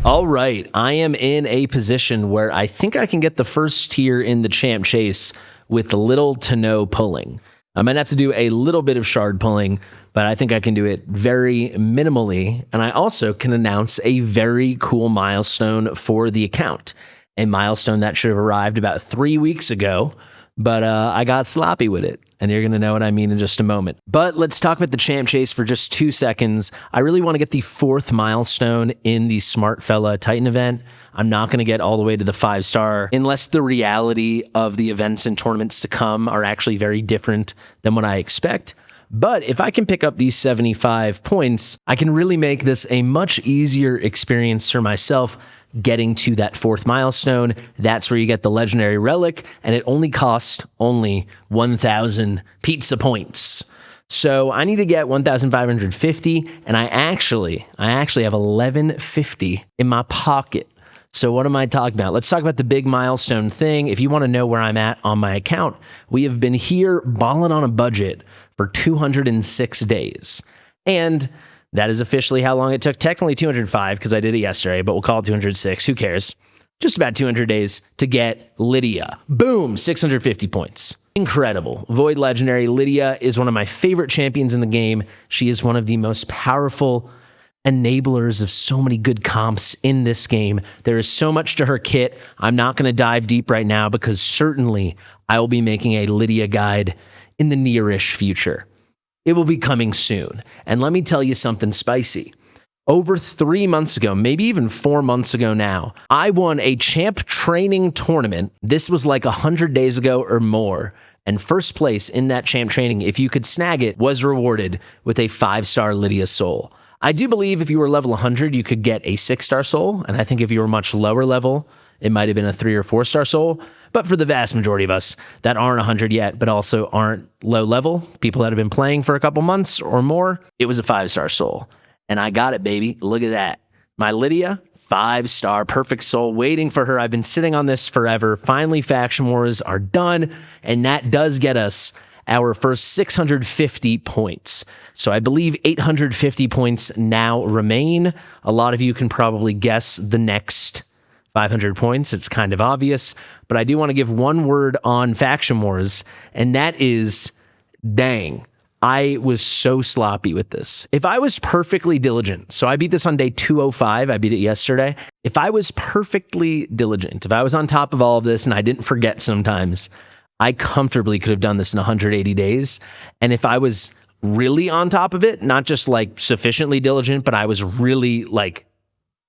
All right, I am in a position where I think I can get the first tier in the champ chase with little to no pulling. I might have to do a little bit of shard pulling, but I think I can do it very minimally. And I also can announce a very cool milestone for the account. A milestone that should have arrived about 3 weeks ago, but I got sloppy with it. And you're going to know what I mean in just a moment. But let's talk about the champ chase for just 2 seconds. I really want to get the 4th milestone in the Smart Fella Titan event. I'm not going to get all the way to the 5-star unless the reality of the events and tournaments to come are actually very different than what I expect. But if I can pick up these 75 points, I can really make this a much easier experience for myself getting to that 4th milestone. That's where you get the legendary relic, and it only costs 1,000 pizza points. So I need to get 1,550, and I actually have 1,150 in my pocket. So what am I talking about? Let's talk about the big milestone thing. If you want to know where I'm at on my account, we have been here balling on a budget for 206 days. And that is officially how long it took. Technically 205 because I did it yesterday, but we'll call it 206. Who cares? Just about 200 days to get Lydia. Boom, 650 points. Incredible. Void Legendary Lydia is one of my favorite champions in the game. She is one of the most powerful enablers of so many good comps in this game. There is so much to her kit. I'm not going to dive deep right now because certainly I will be making a Lydia guide in the nearish future. It will be coming soon. And let me tell you something spicy. Over 3 months ago, maybe even 4 months ago now, I won a champ training tournament. This was like 100 days ago or more. And first place in that champ training, if you could snag it, was rewarded with a 5-star Lydia soul. I do believe if you were level 100, you could get a 6-star soul. And I think if you were much lower level, it might have been a 3 or 4-star soul. But for the vast majority of us that aren't 100 yet, but also aren't low level, people that have been playing for a couple months or more, it was a 5-star soul. And I got it, baby. Look at that. My Lydia, 5-star, perfect soul, waiting for her. I've been sitting on this forever. Finally, faction wars are done. And that does get us our first 650 points. So I believe 850 points now remain. A lot of you can probably guess the next 500 points. It's kind of obvious, but I do want to give one word on Faction Wars, and that is, dang, I was so sloppy with this. If I was perfectly diligent, so I beat this on day 205, I beat it yesterday. If I was perfectly diligent, if I was on top of all of this and I didn't forget sometimes, I comfortably could have done this in 180 days. And if I was really on top of it, not just like sufficiently diligent, but I was really like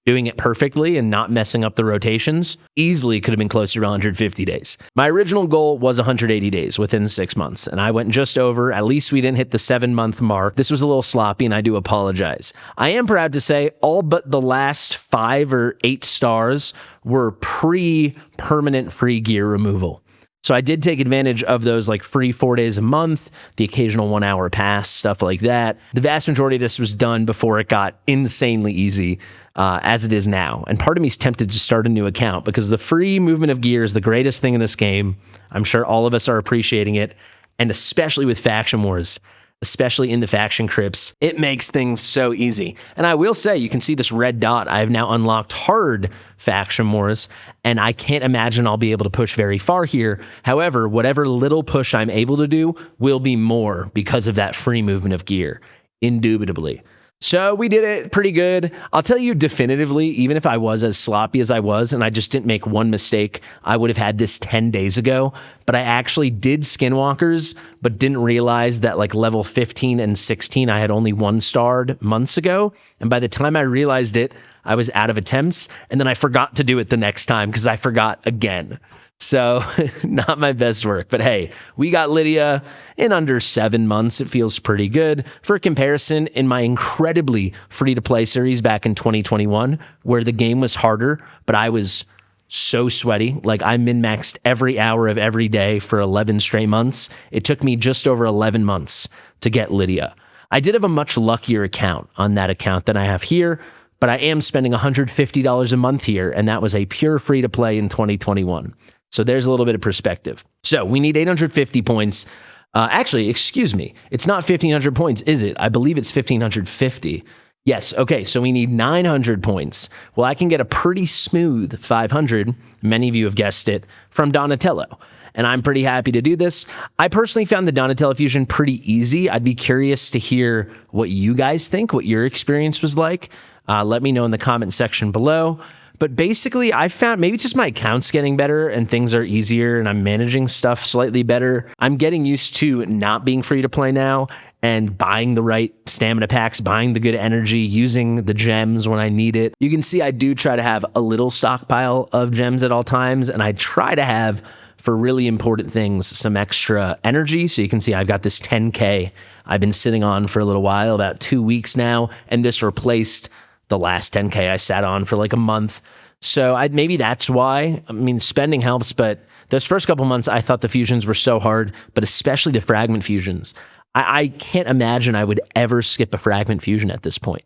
doing it perfectly and not messing up the rotations, easily could have been closer to 150 days. My original goal was 180 days within 6 months, and I went just over. At least we didn't hit the 7-month mark. This was a little sloppy, and I do apologize. I am proud to say all but the last 5 or 8 stars were pre-permanent free gear removal. So I did take advantage of those like free 4 days a month, the occasional 1 hour pass, stuff like that. The vast majority of this was done before it got insanely easy, as it is now. And part of me is tempted to start a new account because the free movement of gear is the greatest thing in this game. I'm sure all of us are appreciating it. And especially with Faction Wars, especially in the faction crypts, it makes things so easy. And I will say, you can see this red dot. I've now unlocked hard Faction Wars, and I can't imagine I'll be able to push very far here. However, whatever little push I'm able to do will be more because of that free movement of gear, indubitably. So we did it pretty good. I'll tell you definitively, even if I was as sloppy as I was and I just didn't make one mistake, I would have had this 10 days ago. But I actually did skinwalkers, but didn't realize that like level 15 and 16, I had only 1-starred months ago. And by the time I realized it, I was out of attempts. And then I forgot to do it the next time because I forgot again. So not my best work, but hey, we got Lydia in under 7 months. It feels pretty good. For comparison, in my incredibly free-to-play series back in 2021, where the game was harder, but I was so sweaty, like I min-maxed every hour of every day for 11 straight months. It took me just over 11 months to get Lydia. I did have a much luckier account on that account than I have here, but I am spending $150 a month here, and that was a pure free-to-play in 2021. So there's a little bit of perspective. So we need 850 points. Actually, excuse me. It's not 1,500 points, is it? I believe it's 1,550. Yes, okay, so we need 900 points. Well, I can get a pretty smooth 500, many of you have guessed it, from Donatello. And I'm pretty happy to do this. I personally found the Donatello fusion pretty easy. I'd be curious to hear what you guys think, what your experience was like. Let me know in the comment section below. But basically, I found maybe just my account's getting better and things are easier and I'm managing stuff slightly better. I'm getting used to not being free to play now and buying the right stamina packs, buying the good energy, using the gems when I need it. You can see I do try to have a little stockpile of gems at all times, and I try to have, for really important things, some extra energy. So you can see I've got this 10K I've been sitting on for a little while, about 2 weeks now, and this replaced the last 10K I sat on for like a month. So maybe that's why. I mean, spending helps, but those first couple months, I thought the fusions were so hard, but especially the fragment fusions. I can't imagine I would ever skip a fragment fusion at this point.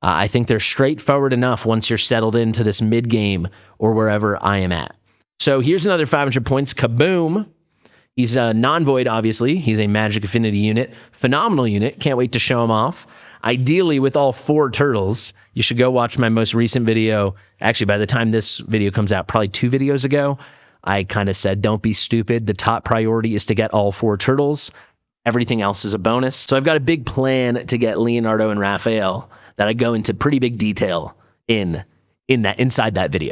I think they're straightforward enough once you're settled into this mid-game or wherever I am at. So here's another 500 points. Kaboom. He's a non-void, obviously. He's a magic affinity unit. Phenomenal unit. Can't wait to show him off. Ideally, with all 4 turtles. You should go watch my most recent video. Actually, by the time this video comes out, probably 2 videos ago, I kind of said, don't be stupid. The top priority is to get all 4 turtles. Everything else is a bonus. So I've got a big plan to get Leonardo and Raphael that I go into pretty big detail inside that video.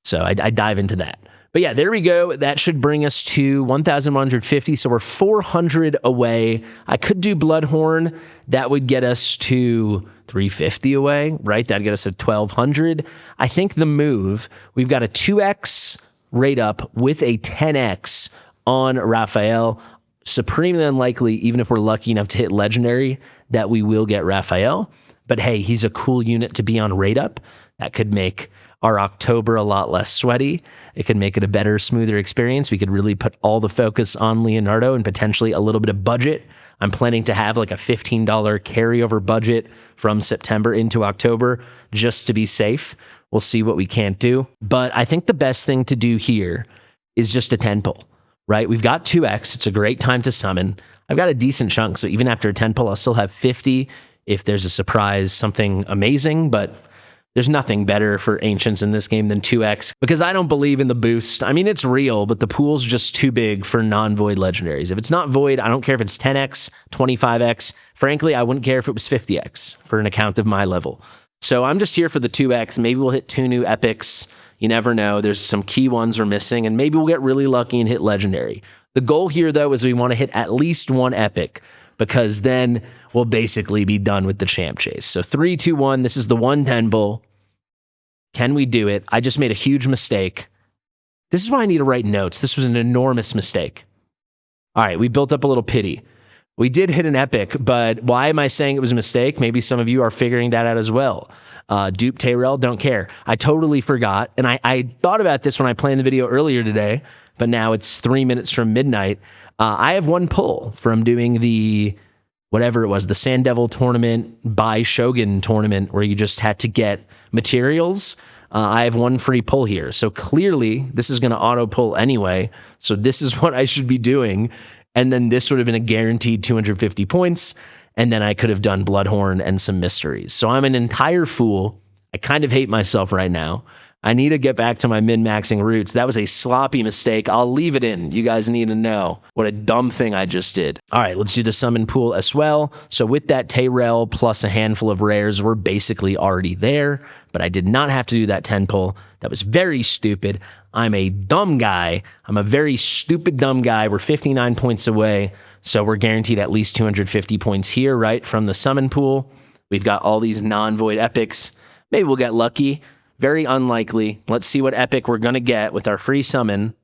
So I dive into that. But yeah, there we go. That should bring us to 1,150. So we're 400 away. I could do Bloodhorn. That would get us to 350 away, right? That'd get us to 1,200. I think the move, we've got a 2x rate up with a 10x on Raphael. Supremely unlikely, even if we're lucky enough to hit legendary, that we will get Raphael. But hey, he's a cool unit to be on rate up. That could make our October a lot less sweaty. It could make it a better, smoother experience. We could really put all the focus on Leonardo and potentially a little bit of budget. I'm planning to have like a $15 carryover budget from September into October just to be safe. We'll see what we can't do. But I think the best thing to do here is just a 10 pull. Right? We've got 2x. It's a great time to summon. I've got a decent chunk, so even after a 10 pull, I'll still have 50 if there's a surprise, something amazing, but there's nothing better for Ancients in this game than 2x because I don't believe in the boost. I mean, it's real, but the pool's just too big for non-void legendaries. If it's not void, I don't care if it's 10x, 25x. Frankly, I wouldn't care if it was 50x for an account of my level. So I'm just here for the 2x. Maybe we'll hit 2 new epics. You never know. There's some key ones we're missing, and maybe we'll get really lucky and hit legendary. The goal here, though, is we want to hit at least 1 epic because then we'll basically be done with the champ chase. So 3, 2, 1. This is the 110 bull. Can we do it? I just made a huge mistake. This is why I need to write notes. This was an enormous mistake. All right, we built up a little pity. We did hit an epic, but why am I saying it was a mistake? Maybe some of you are figuring that out as well. Dupe Tayrell, don't care. I totally forgot. And I thought about this when I planned the video earlier today, but now it's 3 minutes from midnight. I have 1 pull from doing the, whatever it was, the Sand Devil tournament by Shogun tournament where you just had to get materials. I have 1 free pull here. So clearly this is going to auto pull anyway. So this is what I should be doing. And then this would have been a guaranteed 250 points. And then I could have done Bloodhorn and some mysteries. So I'm an entire fool. I kind of hate myself right now. I need to get back to my min-maxing roots. That was a sloppy mistake. I'll leave it in. You guys need to know what a dumb thing I just did. All right, let's do the summon pool as well. So with that Tayrell plus a handful of rares, we're basically already there. But I did not have to do that 10 pull. That was very stupid. I'm a dumb guy. I'm a very stupid dumb guy. We're 59 points away. So we're guaranteed at least 250 points here, right, from the summon pool. We've got all these non-void epics. Maybe we'll get lucky. Very unlikely. Let's see what epic we're going to get with our free summon.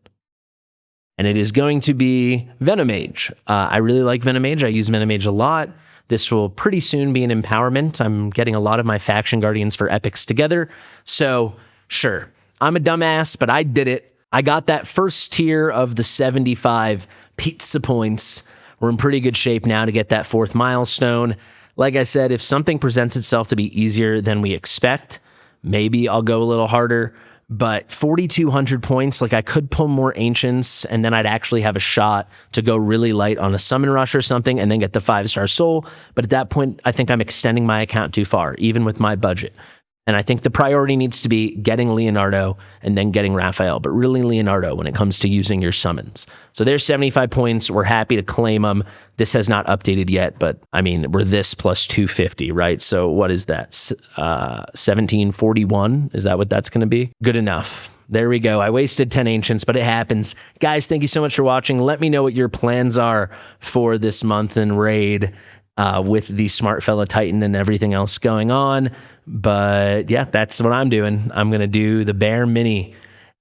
And it is going to be Venomage. I really like Venomage. I use Venomage a lot. This will pretty soon be an empowerment. I'm getting a lot of my faction guardians for epics together. So, sure, I'm a dumbass, but I did it. I got that first tier of the 75 pizza points. We're in pretty good shape now to get that 4th milestone. Like I said, if something presents itself to be easier than we expect, maybe I'll go a little harder. but 4,200 points, like I could pull more Ancients and then I'd actually have a shot to go really light on a Summon Rush or something and then get the 5-star soul. But at that point, I think I'm extending my account too far, even with my budget. And I think the priority needs to be getting Leonardo and then getting Raphael, but really Leonardo when it comes to using your summons. So there's 75 points. We're happy to claim them. This has not updated yet, but I mean, we're this plus 250, right? So what is that? 1741? Is that what that's going to be? Good enough. There we go. I wasted 10 Ancients, but it happens. Guys, thank you so much for watching. Let me know what your plans are for this month in Raid with the Smart Fella Titan and everything else going on. But yeah, that's what I'm doing. I'm going to do the bare mini.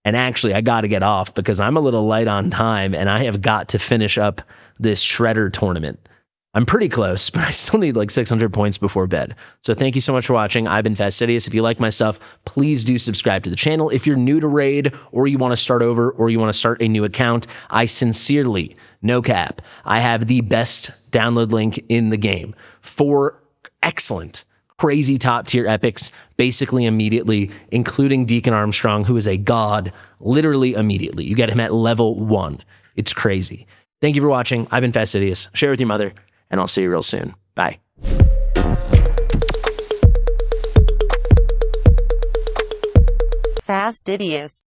And actually, I got to get off because I'm a little light on time and I have got to finish up this Shredder tournament. I'm pretty close, but I still need like 600 points before bed. So thank you so much for watching. I've been Fastidious. If you like my stuff, please do subscribe to the channel. If you're new to Raid or you want to start over or you want to start a new account, I sincerely, no cap, I have the best download link in the game for excellent, crazy top tier epics, basically immediately, including Deacon Armstrong, who is a god, literally immediately. You get him at level 1. It's crazy. Thank you for watching. I've been Fastidious. Share with your mother, and I'll see you real soon. Bye. Fastidious.